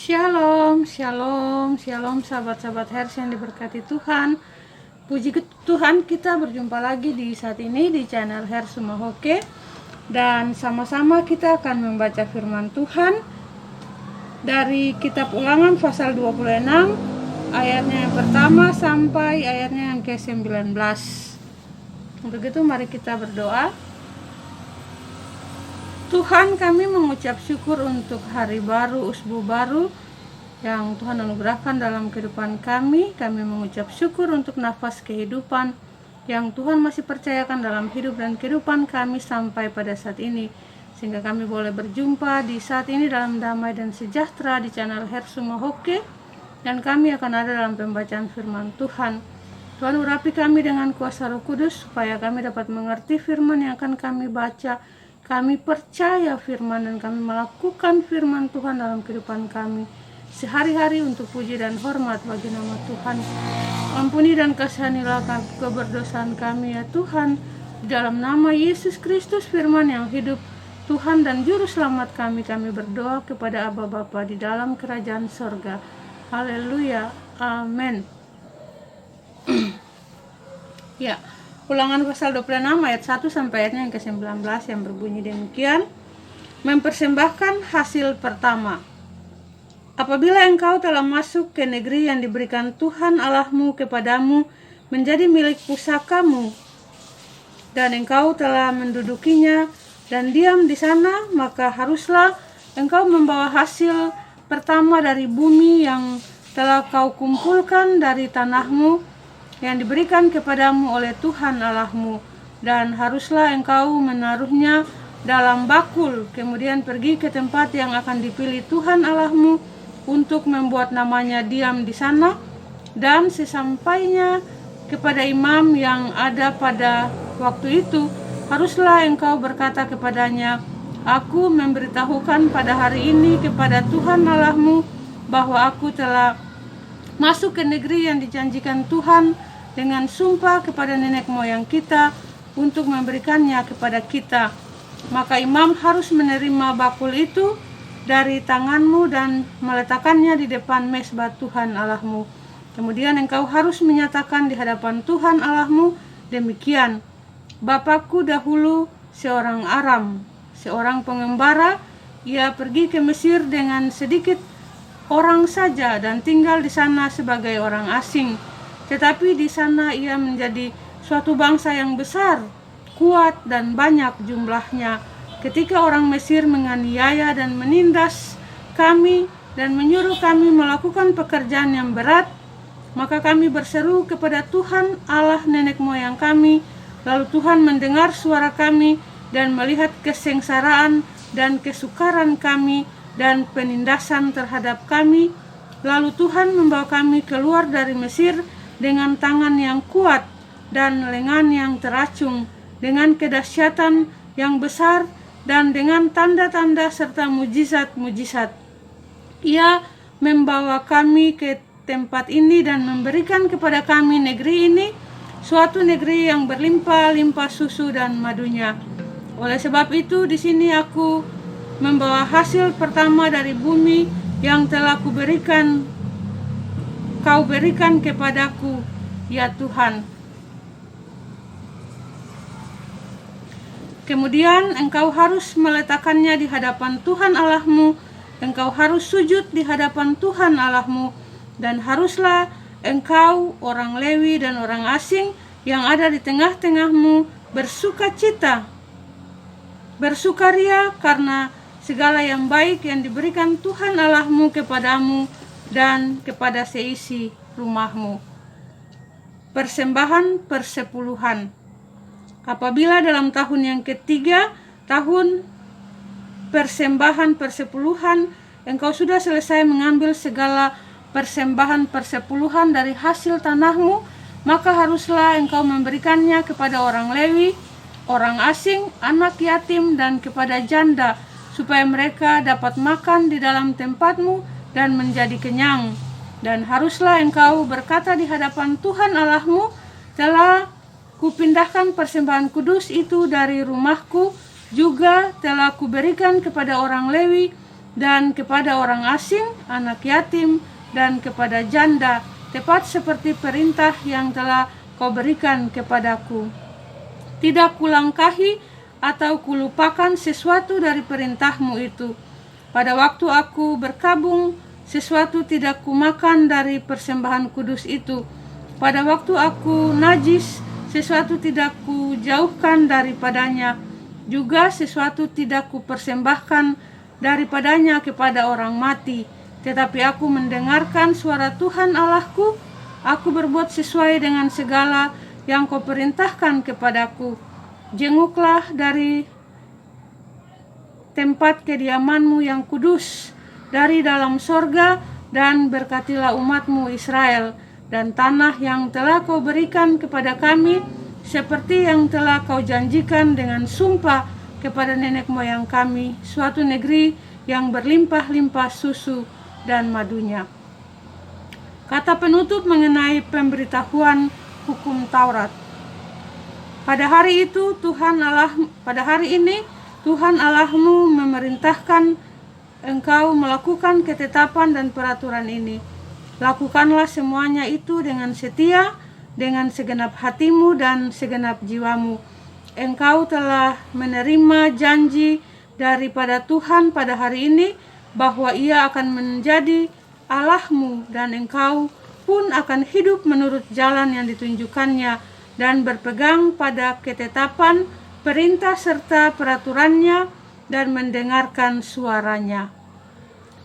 Shalom, shalom, shalom sahabat-sahabat Hers yang diberkati Tuhan. Puji Tuhan, kita berjumpa lagi di saat ini di channel Hers Sumahoke. Dan sama-sama kita akan membaca firman Tuhan dari kitab Ulangan pasal 26 ayatnya yang pertama sampai ayatnya yang ke-19. Begitu mari kita berdoa. Tuhan, kami mengucap syukur untuk hari baru, usbu baru yang Tuhan anugerahkan dalam kehidupan kami. Kami mengucap syukur untuk nafas kehidupan yang Tuhan masih percayakan dalam hidup dan kehidupan kami sampai pada saat ini. Sehingga kami boleh berjumpa di saat ini dalam damai dan sejahtera di channel Hers Sumahoke. Dan kami akan ada dalam pembacaan firman Tuhan. Tuhan, urapi kami dengan kuasa Roh Kudus supaya kami dapat mengerti firman yang akan kami baca. Kami percaya firman dan kami melakukan firman Tuhan dalam kehidupan kami sehari-hari untuk puji dan hormat bagi nama Tuhan. Ampuni dan kasihanilah keberdosaan kami ya Tuhan, dalam nama Yesus Kristus firman yang hidup Tuhan dan Juru Selamat kami berdoa kepada Aba Bapa di dalam kerajaan sorga. Haleluya, amin. Ya, Ulangan pasal 26 ayat 1 sampai ayatnya yang ke-19 yang berbunyi demikian. Mempersembahkan hasil pertama. Apabila engkau telah masuk ke negeri yang diberikan Tuhan Allahmu kepadamu menjadi milik pusakamu, dan engkau telah mendudukinya dan diam di sana, maka haruslah engkau membawa hasil pertama dari bumi yang telah kau kumpulkan dari tanahmu yang diberikan kepadamu oleh Tuhan Allahmu, dan haruslah engkau menaruhnya dalam bakul, kemudian pergi ke tempat yang akan dipilih Tuhan Allahmu untuk membuat namanya diam di sana. Dan sesampainya kepada imam yang ada pada waktu itu, haruslah engkau berkata kepadanya, aku memberitahukan pada hari ini kepada Tuhan Allahmu bahwa aku telah masuk ke negeri yang dijanjikan Tuhan dengan sumpah kepada nenek moyang kita untuk memberikannya kepada kita. Maka imam harus menerima bakul itu dari tanganmu dan meletakkannya di depan mezbah Tuhan Allahmu. Kemudian engkau harus menyatakan di hadapan Tuhan Allahmu demikian, Bapakku dahulu seorang Aram, seorang pengembara, ia pergi ke Mesir dengan sedikit orang saja dan tinggal di sana sebagai orang asing. Tetapi di sana ia menjadi suatu bangsa yang besar, kuat dan banyak jumlahnya. Ketika orang Mesir menganiaya dan menindas kami dan menyuruh kami melakukan pekerjaan yang berat, maka kami berseru kepada Tuhan Allah nenek moyang kami. Lalu Tuhan mendengar suara kami dan melihat kesengsaraan dan kesukaran kami dan penindasan terhadap kami. Lalu Tuhan membawa kami keluar dari Mesir dengan tangan yang kuat dan lengan yang teracung, dengan kedahsyatan yang besar dan dengan tanda-tanda serta mujizat-mujizat. Ia membawa kami ke tempat ini dan memberikan kepada kami negeri ini, suatu negeri yang berlimpah-limpah susu dan madunya. Oleh sebab itu di sini aku membawa hasil pertama dari bumi yang telah Kau berikan kepadaku, ya Tuhan. Kemudian engkau harus meletakkannya di hadapan Tuhan Allahmu. Engkau harus sujud di hadapan Tuhan Allahmu. Dan haruslah engkau, orang Lewi dan orang asing yang ada di tengah-tengahmu, bersukacita, bersukaria karena segala yang baik yang diberikan Tuhan Allahmu kepadamu dan kepada seisi rumahmu. Persembahan persepuluhan. Apabila dalam tahun yang ketiga, tahun persembahan persepuluhan, engkau sudah selesai mengambil segala persembahan persepuluhan dari hasil tanahmu, maka haruslah engkau memberikannya kepada orang Lewi, orang asing, anak yatim, dan kepada janda, supaya mereka dapat makan di dalam tempatmu dan menjadi kenyang. Dan haruslah engkau berkata di hadapan Tuhan Allahmu, telah kupindahkan persembahan kudus itu dari rumahku, juga telah kuberikan kepada orang Lewi dan kepada orang asing, anak yatim, dan kepada janda, tepat seperti perintah yang telah kau berikan kepadaku. Tidak kulangkahi atau kulupakan sesuatu dari perintahmu itu. Pada waktu aku berkabung, sesuatu tidak kumakan dari persembahan kudus itu. Pada waktu aku najis, sesuatu tidak kujauhkan daripadanya. Juga sesuatu tidak kupersembahkan daripadanya kepada orang mati. Tetapi aku mendengarkan suara Tuhan Allahku. Aku berbuat sesuai dengan segala yang kau perintahkan kepadaku. Jenguklah dari tempat kediamanmu yang kudus dari dalam sorga, dan berkatilah umatmu Israel dan tanah yang telah kau berikan kepada kami, seperti yang telah kau janjikan dengan sumpah kepada nenek moyang kami, suatu negeri yang berlimpah-limpah susu dan madunya. Kata penutup mengenai pemberitahuan hukum Taurat. Pada hari ini Tuhan Allahmu memerintahkan engkau melakukan ketetapan dan peraturan ini. Lakukanlah semuanya itu dengan setia, dengan segenap hatimu dan segenap jiwamu. Engkau telah menerima janji daripada Tuhan pada hari ini bahwa Ia akan menjadi Allahmu, dan engkau pun akan hidup menurut jalan yang ditunjukkannya dan berpegang pada ketetapan, perintah serta peraturannya dan mendengarkan suaranya.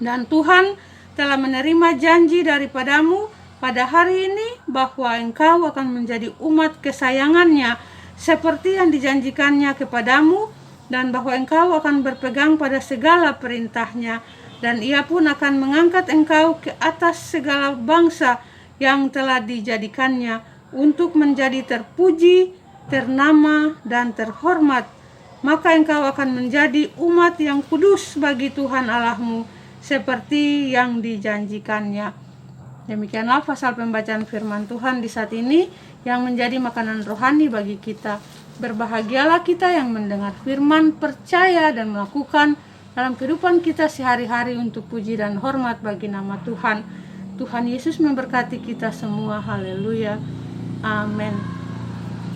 Dan Tuhan telah menerima janji daripadamu pada hari ini bahwa engkau akan menjadi umat kesayangannya seperti yang dijanjikannya kepadamu, dan bahwa engkau akan berpegang pada segala perintahnya, dan Ia pun akan mengangkat engkau ke atas segala bangsa yang telah dijadikannya untuk menjadi terpuji, ternama, dan terhormat. Maka engkau akan menjadi umat yang kudus bagi Tuhan Allahmu seperti yang dijanjikannya. Demikianlah pasal pembacaan firman Tuhan di saat ini yang menjadi makanan rohani bagi kita. Berbahagialah kita yang mendengar firman, percaya dan melakukan dalam kehidupan kita sehari-hari untuk puji dan hormat bagi nama Tuhan. Tuhan Yesus memberkati kita semua. Haleluya. Amin.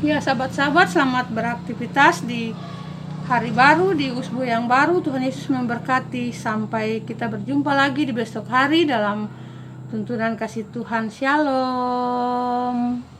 Ya, sahabat-sahabat, selamat beraktivitas di hari baru, di usbu yang baru. Tuhan Yesus memberkati. Sampai kita berjumpa lagi di besok hari dalam tuntunan kasih Tuhan. Shalom.